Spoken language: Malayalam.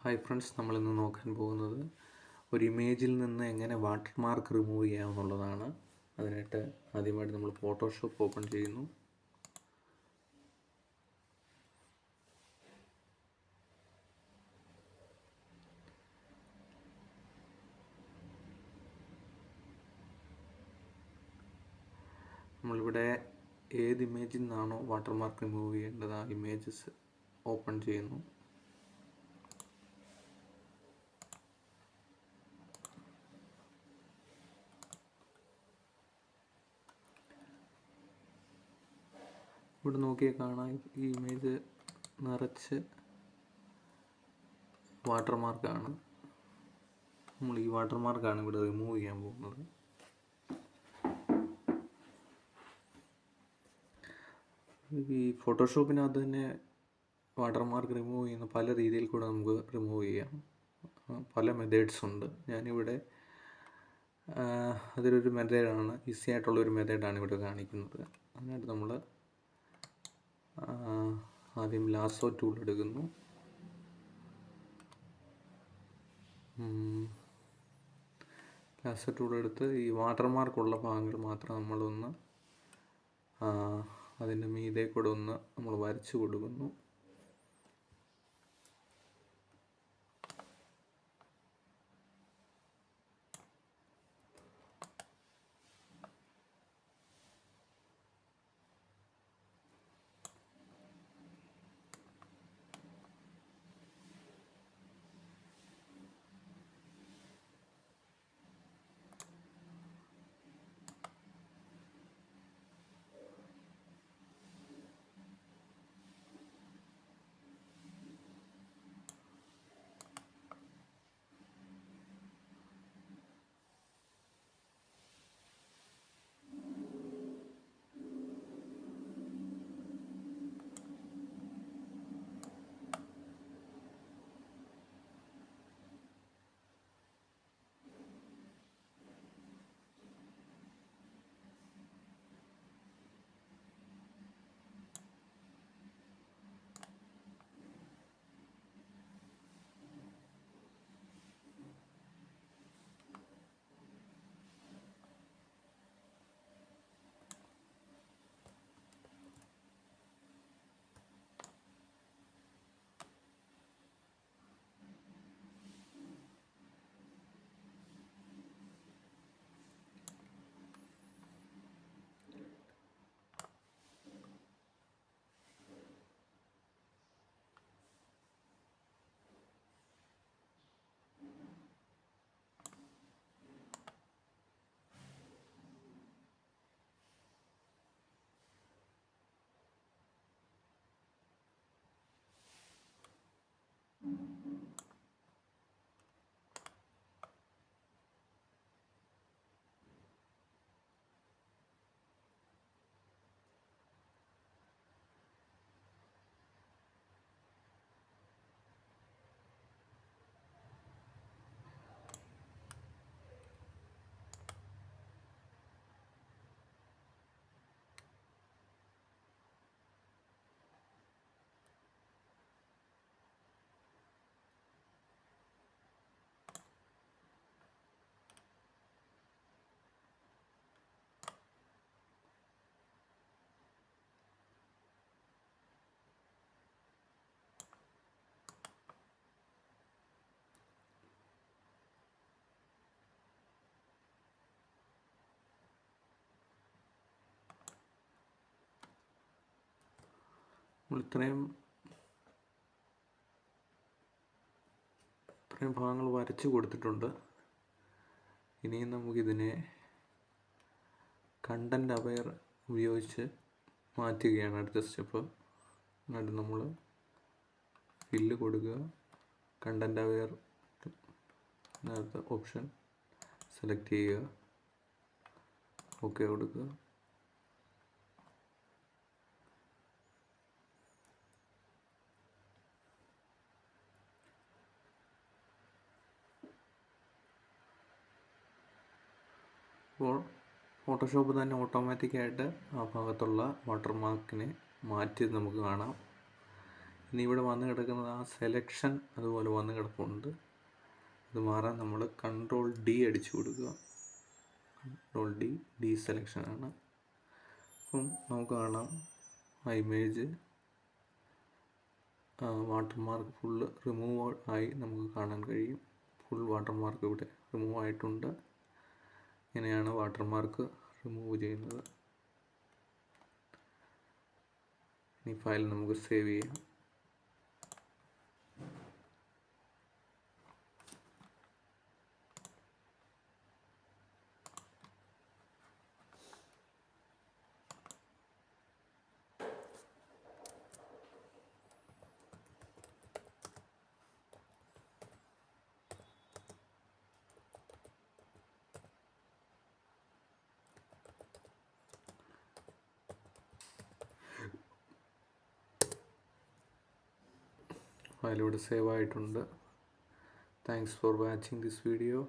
ഹായ് ഫ്രണ്ട്സ്, നമ്മളിന്ന് നോക്കാൻ പോകുന്നത് ഒരു ഇമേജിൽ നിന്ന് എങ്ങനെ വാട്ടർമാർക്ക് റിമൂവ് ചെയ്യാമെന്നുള്ളതാണ്. അതിനായിട്ട് ആദ്യമായിട്ട് നമ്മൾ ഫോട്ടോഷോപ്പ് ഓപ്പൺ ചെയ്യുന്നു. നമ്മളിവിടെ ഏത് ഇമേജിൽ നിന്നാണോ വാട്ടർമാർക്ക് റിമൂവ് ചെയ്യേണ്ടത് ആ ഇമേജസ് ഓപ്പൺ ചെയ്യുന്നു. ഇവിടെ നോക്കിയാൽ കാണാം, ഈ ഇമേജ് നിറച്ച് വാട്ടർമാർക്കാണ്. നമ്മൾ ഈ വാട്ടർമാർക്കാണ് ഇവിടെ റിമൂവ് ചെയ്യാൻ പോകുന്നത്. ഈ ഫോട്ടോഷോപ്പിനകത്ത് തന്നെ വാട്ടർമാർക്ക് റിമൂവ് ചെയ്യുന്ന പല രീതിയിൽ കൂടെ നമുക്ക് റിമൂവ് ചെയ്യാം. പല മെത്തേഡ്സ് ഉണ്ട്. ഞാനിവിടെ അതിലൊരു മെത്തേഡാണ്, ഈസി ആയിട്ടുള്ളൊരു മെത്തേഡാണ് ഇവിടെ കാണിക്കുന്നത്. അതിനായിട്ട് നമ്മൾ ആദ്യം ലാസോ ടൂൾ എടുക്കുന്നു. ലാസോ ടൂൾ എടുത്ത് ഈ വാട്ടർമാർക്കുള്ള ഭാഗങ്ങൾ മാത്രം നമ്മളൊന്ന് അതിൻ്റെ മീതെ കൂടെ ഒന്ന് നമ്മൾ വരച്ചു കൊടുക്കുന്നു. നമ്മൾ ഇത്രയും ഭാഗങ്ങൾ വരച്ചു കൊടുത്തിട്ടുണ്ട്. ഇനിയും നമുക്കിതിനെ കണ്ടൻറ് അവെയർ ഉപയോഗിച്ച് മാറ്റുകയാണ് അടുത്ത സ്റ്റെപ്പ്. എന്നിട്ട് നമ്മൾ ഫില്ല് കൊടുക്കുക, കണ്ടൻറ് അവെയർ അടുത്ത ഓപ്ഷൻ സെലക്ട് ചെയ്യുക, ഓക്കെ കൊടുക്കുക. അപ്പോൾ ഫോട്ടോഷോപ്പ് തന്നെ ഓട്ടോമാറ്റിക്കായിട്ട് ആ ഭാഗത്തുള്ള വാട്ടർമാർക്കിനെ മാറ്റി നമുക്ക് കാണാം. ഇനി ഇവിടെ വന്ന് കിടക്കുന്നത് ആ സെലക്ഷൻ അതുപോലെ വന്ന് കിടപ്പുണ്ട്. അത് മാറാൻ നമ്മൾ Ctrl D അടിച്ചു കൊടുക്കുക. Ctrl D ഡീസെലക്ഷനാണ്. അപ്പം നമുക്ക് കാണാം ആ ഇമേജ് വാട്ടർമാർക്ക് ഫുള്ള് റിമൂവ് ആയി നമുക്ക് കാണാൻ കഴിയും. ഫുൾ വാട്ടർമാർക്ക് ഇവിടെ റിമൂവ് ആയിട്ടുണ്ട്. ഇങ്ങനെയാണ് വാട്ടർമാർക്ക് റിമൂവ് ചെയ്യുന്നത്. ഈ ഫയൽ നമുക്ക് സേവ് ചെയ്യാം. ഫയൽ ഇവിടെ സേവ് ആയിട്ടുണ്ട്. Thanks for watching this video.